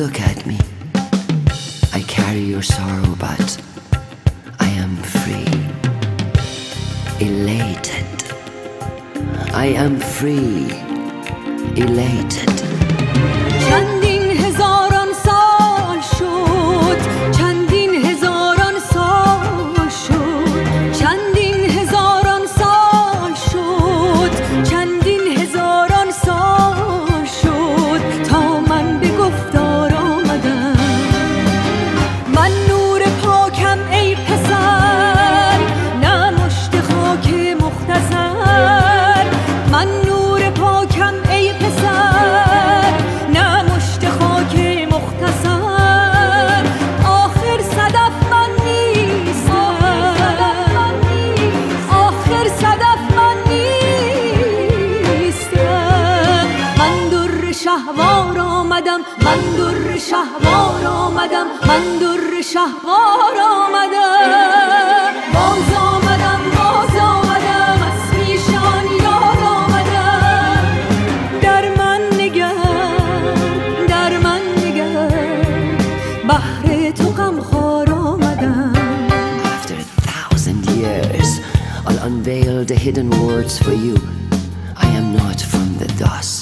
look at me. I carry your sorrow, but I am free, elated. I am free, elated. چندین هزاران سال شد، چندین هزاران سال شد، چندین هزاران سال شد، چندین هزاران سال شد تا من به گفتار آمدم. من نور پاکم ای پسر، نه مشت خاک مختصر. من نور پاکم ای پسر، نه مشت خاک مختصر. آخر صدف من نیستم، آخر صدف من نیستم. من در شهوار آمدم، من در شهوار آمدم، من در شهوار آمدم. باز آمدم، باز آمدم، از پیشان یاد آمدم. در من نگر، در من نگر، بهر تو غمخوار آمدم. After 1,000 years, I'll unveil the hidden words for you. I am not from the dust.